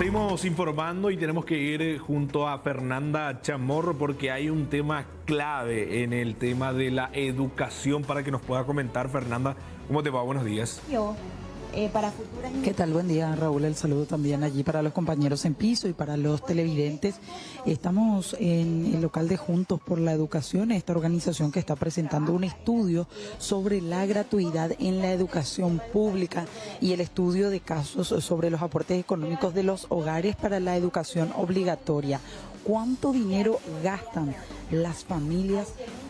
Seguimos informando y tenemos que ir junto a Fernanda Chamorro porque hay un tema clave en el tema de la educación para que nos pueda comentar. Fernanda, ¿cómo te va? Buenos días. Para futuras... ¿Qué tal? Buen día, Raúl. El saludo también allí para los compañeros en piso y para los televidentes. Estamos en el local de Juntos por la Educación, esta organización que está presentando un estudio sobre la gratuidad en la educación pública y el estudio de casos sobre los aportes económicos de los hogares para la educación obligatoria. ¿Cuánto dinero gastan las familias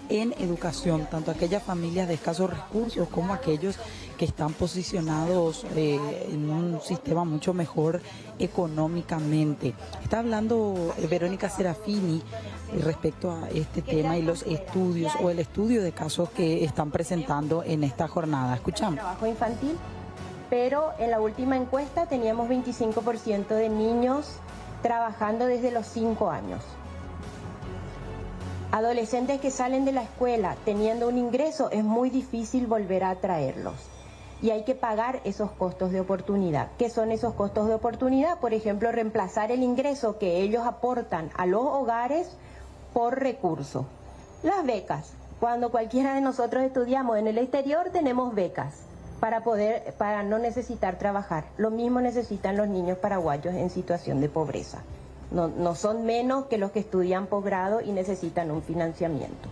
en educación, tanto aquellas familias de escasos recursos como aquellos que están posicionados en un sistema mucho mejor económicamente? Está hablando Verónica Serafini respecto a este tema y los estudios o el estudio de casos que están presentando en esta jornada. Escuchamos. Trabajo infantil, pero en la última encuesta teníamos 25% de niños trabajando desde los 5 años. Adolescentes que salen de la escuela teniendo un ingreso, es muy difícil volver a atraerlos. Y hay que pagar esos costos de oportunidad. ¿Qué son esos costos de oportunidad? Por ejemplo, reemplazar el ingreso que ellos aportan a los hogares por recursos. Las becas. Cuando cualquiera de nosotros estudiamos en el exterior, tenemos becas para no necesitar trabajar. Lo mismo necesitan los niños paraguayos en situación de pobreza. No son menos que los que estudian posgrado y necesitan un financiamiento.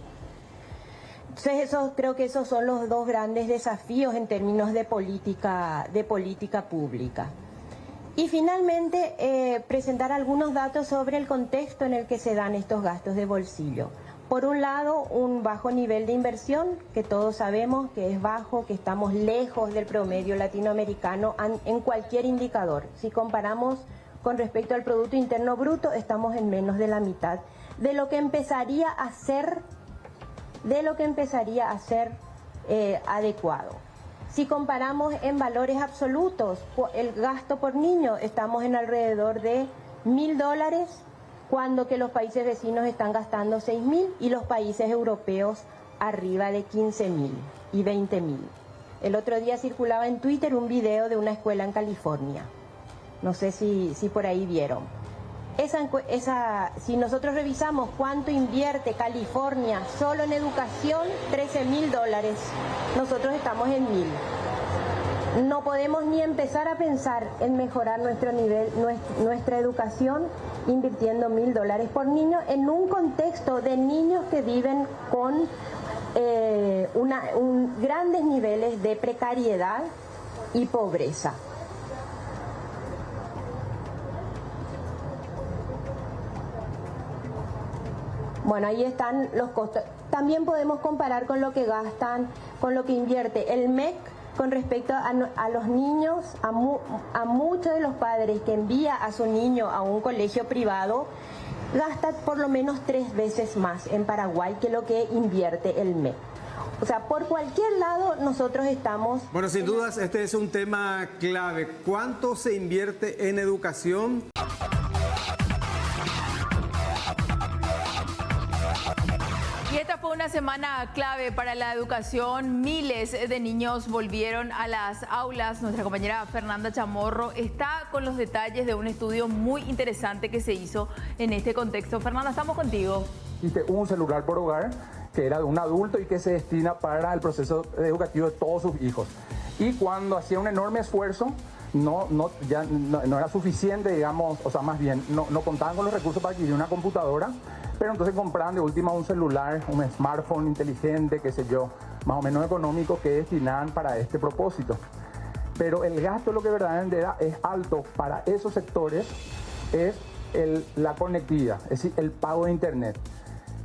Entonces creo que esos son los dos grandes desafíos en términos de política pública. Y finalmente presentar algunos datos sobre el contexto en el que se dan estos gastos de bolsillo. Por un lado, un bajo nivel de inversión, que todos sabemos que es bajo, que estamos lejos del promedio latinoamericano en cualquier indicador. Si comparamos con respecto al Producto Interno Bruto, estamos en menos de la mitad de lo que empezaría a ser, adecuado. Si comparamos en valores absolutos, el gasto por niño, estamos en alrededor de $1.000, cuando que los países vecinos están gastando 6.000 y los países europeos arriba de 15.000 y 20.000. El otro día circulaba en Twitter un video de una escuela en California. No sé si por ahí vieron. Si nosotros revisamos cuánto invierte California solo en educación, $13.000. Nosotros estamos en 1.000. No podemos ni empezar a pensar en mejorar nuestro nivel, nuestra educación, invirtiendo $1.000 por niño en un contexto de niños que viven con grandes niveles de precariedad y pobreza. Bueno, ahí están los costos. También podemos comparar con lo que gastan, con lo que invierte el MEC con respecto a los niños, a muchos de los padres que envía a su niño a un colegio privado, gasta por lo menos 3 veces más en Paraguay que lo que invierte el MEC. O sea, por cualquier lado nosotros estamos... Bueno, sin dudas este es un tema clave. ¿Cuánto se invierte en educación? Y esta fue una semana clave para la educación. Miles de niños volvieron a las aulas. Nuestra compañera Fernanda Chamorro está con los detalles de un estudio muy interesante que se hizo en este contexto. Fernanda, estamos contigo. Un celular por hogar que era de un adulto y que se destina para el proceso educativo de todos sus hijos. Y cuando hacía un enorme esfuerzo, no era suficiente, digamos, o sea, más bien, no contaban con los recursos para adquirir una computadora, pero entonces compraban de última un celular, un smartphone inteligente, qué sé yo, más o menos económico, que destinaban para este propósito. Pero el gasto, lo que verdaderamente es alto para esos sectores, es la conectividad, es decir, el pago de internet.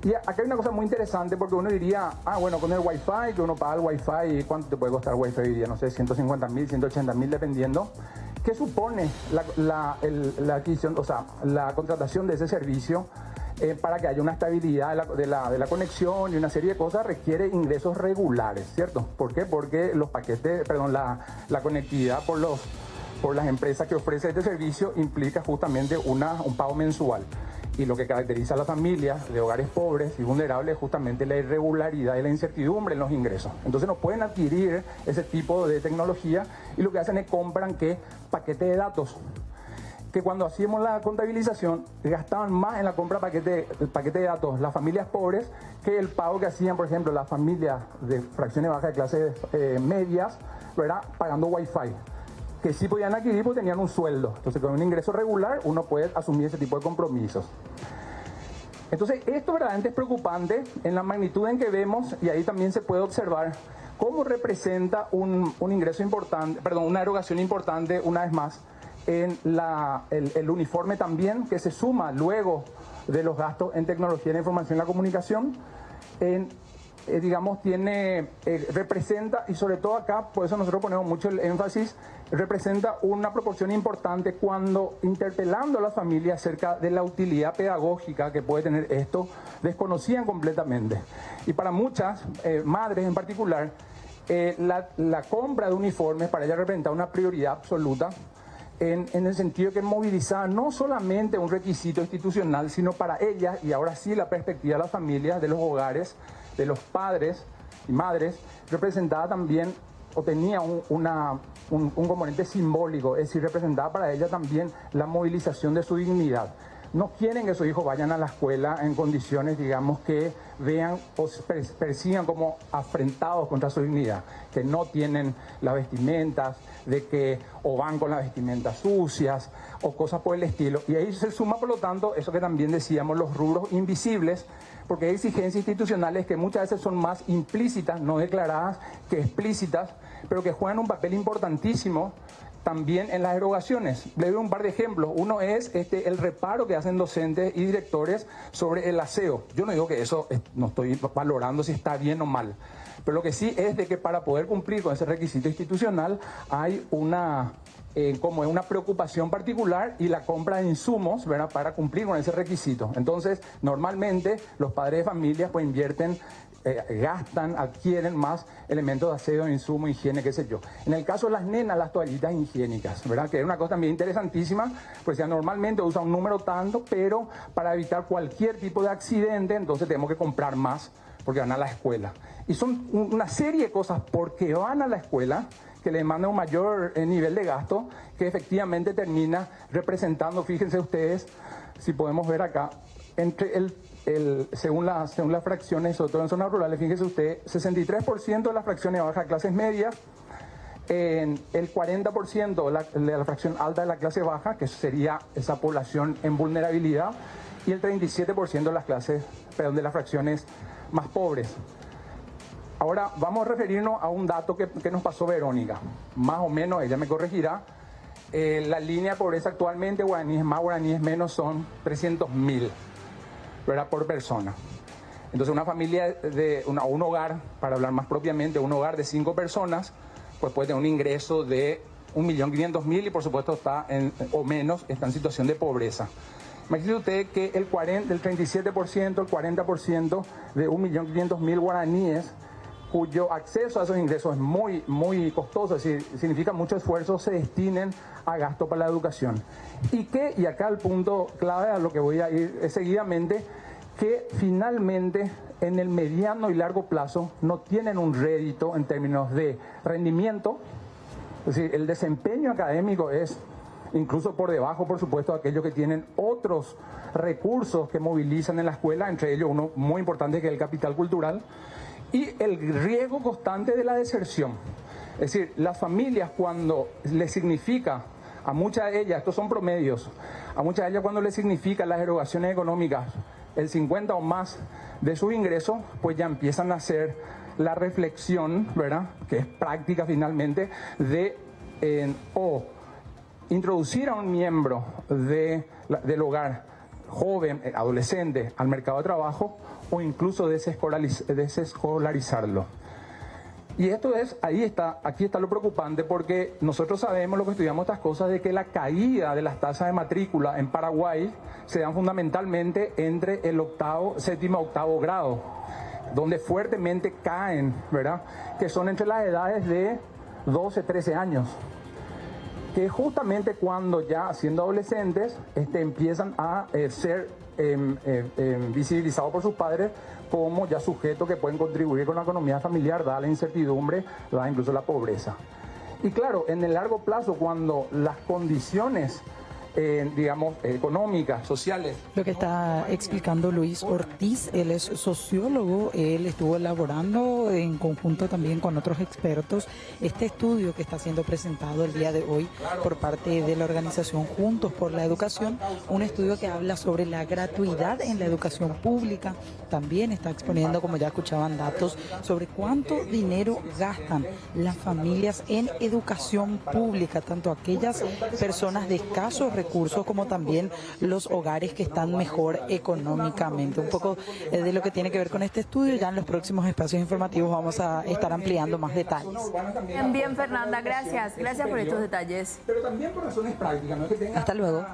Y acá hay una cosa muy interesante, porque uno diría, bueno, con el Wi-Fi, que uno paga el Wi-Fi, ¿cuánto te puede costar el Wi-Fi hoy día? No sé, 150.000, 180.000, dependiendo. ¿Qué supone la adquisición, o sea, la contratación de ese servicio? Para que haya una estabilidad de la conexión y una serie de cosas, requiere ingresos regulares, ¿cierto? ¿Por qué? Porque los paquetes, la conectividad por las empresas que ofrecen este servicio implica justamente un pago mensual. Y lo que caracteriza a las familias de hogares pobres y vulnerables es justamente la irregularidad y la incertidumbre en los ingresos. Entonces no pueden adquirir ese tipo de tecnología y lo que hacen es compran paquetes de datos. que cuando hacíamos la contabilización gastaban más en la compra de paquete de datos las familias pobres que el pago que hacían, por ejemplo, las familias de fracciones bajas de clases medias, ¿verdad? Pagando Wi-Fi, que sí podían adquirir porque tenían un sueldo. Entonces, con un ingreso regular uno puede asumir ese tipo de compromisos. Entonces, esto verdaderamente es preocupante en la magnitud en que vemos, y ahí también se puede observar cómo representa un ingreso importante, perdón, una erogación importante, una vez más, en el uniforme también, que se suma luego de los gastos en tecnología de la información y la comunicación, digamos, representa, y sobre todo acá, por eso nosotros ponemos mucho el énfasis, representa una proporción importante cuando, interpelando a las familias acerca de la utilidad pedagógica que puede tener esto, desconocían completamente. Y para muchas madres en particular, la compra de uniformes para ellas representa una prioridad absoluta, en el sentido que movilizaba no solamente un requisito institucional, sino para ellas, y ahora sí la perspectiva de las familias, de los hogares, de los padres y madres, representaba también, o tenía un componente simbólico, es decir, representaba para ella también la movilización de su dignidad. No quieren que sus hijos vayan a la escuela en condiciones, digamos, que vean o persigan como afrentados contra su dignidad, que no tienen las vestimentas, de que o van con las vestimentas sucias o cosas por el estilo. Y ahí se suma, por lo tanto, eso que también decíamos, los rubros invisibles, porque hay exigencias institucionales que muchas veces son más implícitas, no declaradas, que explícitas, pero que juegan un papel importantísimo también en las erogaciones. Le doy un par de ejemplos. Uno es el reparo que hacen docentes y directores sobre el aseo. Yo no digo que eso, no estoy valorando si está bien o mal, pero lo que sí es de que para poder cumplir con ese requisito institucional hay una preocupación particular y la compra de insumos, ¿verdad?, para cumplir con ese requisito. Entonces, normalmente los padres de familia pues invierten, gastan, adquieren más elementos de aseo, insumo, higiene, qué sé yo. En el caso de las nenas, las toallitas higiénicas, ¿verdad?, que es una cosa también interesantísima, pues ya normalmente usa un número tanto, pero para evitar cualquier tipo de accidente, entonces tenemos que comprar más porque van a la escuela. Y son una serie de cosas porque van a la escuela que le demanda un mayor nivel de gasto, que efectivamente termina representando, fíjense ustedes, si podemos ver acá, entre según las fracciones, sobre todo en zonas rurales, fíjense ustedes, 63% de las fracciones de baja clases medias, el 40% de la fracción alta de la clase baja, que sería esa población en vulnerabilidad, y el 37% de las fracciones más pobres. Ahora vamos a referirnos a un dato que nos pasó Verónica. Más o menos, ella me corregirá, la línea de pobreza actualmente, guaraníes más, guaraníes menos, son 300.000, ¿verdad?, por persona. Entonces una familia un hogar, para hablar más propiamente, un hogar de 5 personas, pues puede tener un ingreso de 1.500.000 y por supuesto está o menos, está en situación de pobreza. Imagínense ustedes que el 37%, el 40% de 1.500.000 guaraníes, cuyo acceso a esos ingresos es muy, muy costoso, es decir, significa mucho esfuerzo, se destinen a gasto para la educación. Y acá el punto clave a lo que voy a ir seguidamente, que finalmente en el mediano y largo plazo no tienen un rédito en términos de rendimiento, es decir, el desempeño académico es incluso por debajo, por supuesto, de aquellos que tienen otros recursos que movilizan en la escuela, entre ellos uno muy importante que es el capital cultural, y el riesgo constante de la deserción. Es decir, las familias cuando les significa, a muchas de ellas, estos son promedios, a muchas de ellas cuando les significa las erogaciones económicas el 50 o más de sus ingresos, pues ya empiezan a hacer la reflexión, ¿verdad?, que es práctica finalmente, de introducir a un miembro del hogar, joven, adolescente, al mercado de trabajo, o incluso desescolarizarlo. Y esto es, aquí está lo preocupante, porque nosotros sabemos, lo que estudiamos estas cosas, de que la caída de las tasas de matrícula en Paraguay se dan fundamentalmente entre el séptimo a octavo grado, donde fuertemente caen, ¿verdad?, que son entre las edades de 12, 13 años. Que justamente cuando ya siendo adolescentes empiezan a ser visibilizados por sus padres como ya sujetos que pueden contribuir con la economía familiar, dada la incertidumbre, dada incluso la pobreza. Y claro, en el largo plazo, cuando las condiciones digamos, económicas, sociales. Lo que está explicando Luis Ortiz, él es sociólogo, él estuvo elaborando en conjunto también con otros expertos este estudio que está siendo presentado el día de hoy por parte de la organización Juntos por la Educación, un estudio que habla sobre la gratuidad en la educación pública. También está exponiendo, como ya escuchaban, datos sobre cuánto dinero gastan las familias en educación pública, tanto aquellas personas de escasos recursos como también los hogares que están mejor económicamente. Un poco de lo que tiene que ver con este estudio, ya en los próximos espacios informativos vamos a estar ampliando más detalles. Bien, Fernanda, gracias por estos detalles. Pero también por razones prácticas, ¿no? Hasta luego.